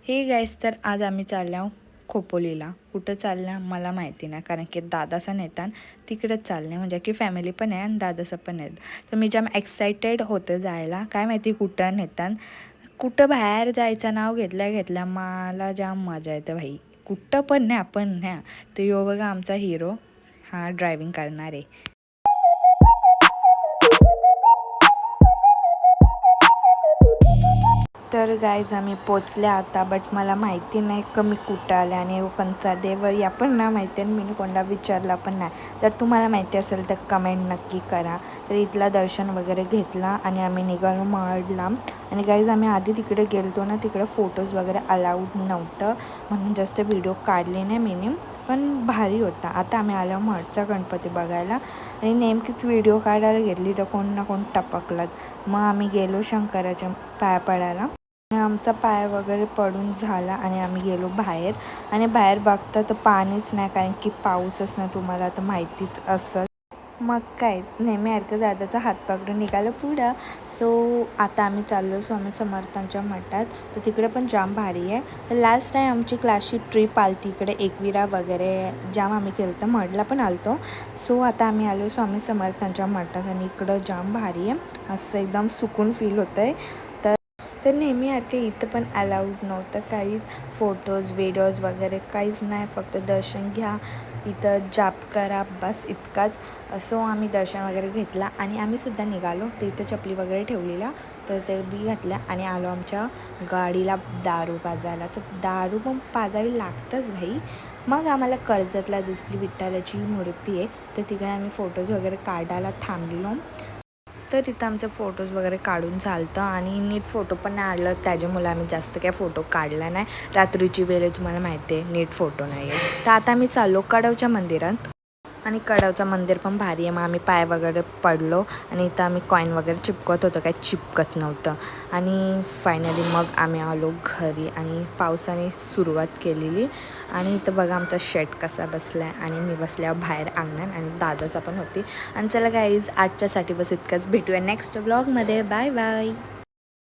Hey guys, तर आज आम्ही चाललो खोपोलीला. कुठं चालल्या मला माहिती नाही, कारण की दादाचा नेतान तिकडेच चालले, म्हणजे की फॅमिली पण आहे आणि दादाचं पण आहे. तर मी जाम एक्सायटेड होते जायला. काय माहिती कुठं नेतान, कुठं बाहेर जायचं नाव घेतल्या मला जाम मजा येते भाई. कुठं पण नाही आपण न्या. तर यो बघा आमचा हिरो, हा ड्रायव्हिंग करणार आहे. तर गाईज आम्ही पोचल्या आता, बट मला माहिती नाही का मी कुठं आले आणि कोणचा देव या पण ना माहिती आहे. मी कोणाला विचारला पण नाही. तर तुम्हाला माहिती असेल तर कमेंट नक्की करा. तर इथला दर्शन वगैरे घेतला आणि आम्ही निघालो मडला. आणि गाईज आम्ही आधी तिकडे गेलतो ना, तिकडे फोटोज वगैरे अलाउड नव्हतं, म्हणून जास्त व्हिडिओ काढले नाही मीनी. पण भारी होता. आता आम्ही आलो मडचा गणपती बघायला आणि नेमकीच व्हिडिओ काढायला घेतली तर कोण ना कोण टपकलात. मग आम्ही गेलो शंकराच्या पाया पडायला. आमचा पाय वगैरे पडून झाला आणि आम्ही गेलो बाहेर. आणि बाहेर बघता तर पाणीच नाही, कारण की पाऊसच नाही, तुम्हाला तर माहितीच असं. मग काय नेहमीसारखं दादाचा हात पकडून निघालं पुढं. सो आता आम्ही चाललो स्वामी समर्थांच्या मठात. तर तिकडे पण जाम भारी आहे. लास्ट टाईम आमची क्लासची ट्रिप आली तिकडे एकविरा वगैरे जाम आम्ही केलं, तर मडला पण आलतो. सो आता आम्ही आलो स्वामी समर्थांच्या मठात आणि इकडं जाम भारी आहे, असं एकदम सुकून फील होतं आहे. तर नेहमीसारखं इथं पण अलाउड नव्हतं काहीच, फोटोज व्हिडिओज वगैरे काहीच नाही. फक्त दर्शन घ्या, इथं जाप करा, बस इतकाच. सो आम्ही दर्शन वगैरे घेतला आणि आम्हीसुद्धा निघालो. तर इथं चपली वगैरे ठेवलेल्या, तर ते बी घातल्या आणि आलो आमच्या गाडीला दारू पाजायला. तर दारू पण पाजावी लागतंच भाई. मग आम्हाला कर्जतला दिसली विठ्ठलाची मूर्ती आहे, तर तिकडे आम्ही फोटोज वगैरे काढायला थांबलेलो. तर तिथं आमचे फोटोज वगैरे काढून चालतं आणि नीट फोटो पण नाही आलं, त्याच्यामुळे आम्ही जास्त काय फोटो काढला नाही. रात्रीची वेळ आहे, तुम्हाला माहिती आहे, नीट फोटो नाही आहे. तर आता आम्ही चाललो कडवच्या मंदिरात. आणि कडावचं मंदिर पण भारी आहे. मग आम्ही पाय वगैरे पडलो आणि इथं आम्ही कॉईन वगैरे चिपकत होतं, काही चिपकत नव्हतं. आणि फायनली मग आम्ही आलो घरी आणि पावसाने सुरुवात केलेली. आणि इथं बघा आमचा शेट कसा बसला आहे आणि मी बसल्यावर बाहेर अंगणात आणि दादाचा पण होती. आणि चला गाईज, आजच्यासाठी बस इतकंच. भेटूया नेक्स्ट व्लॉगमध्ये. Bye bye.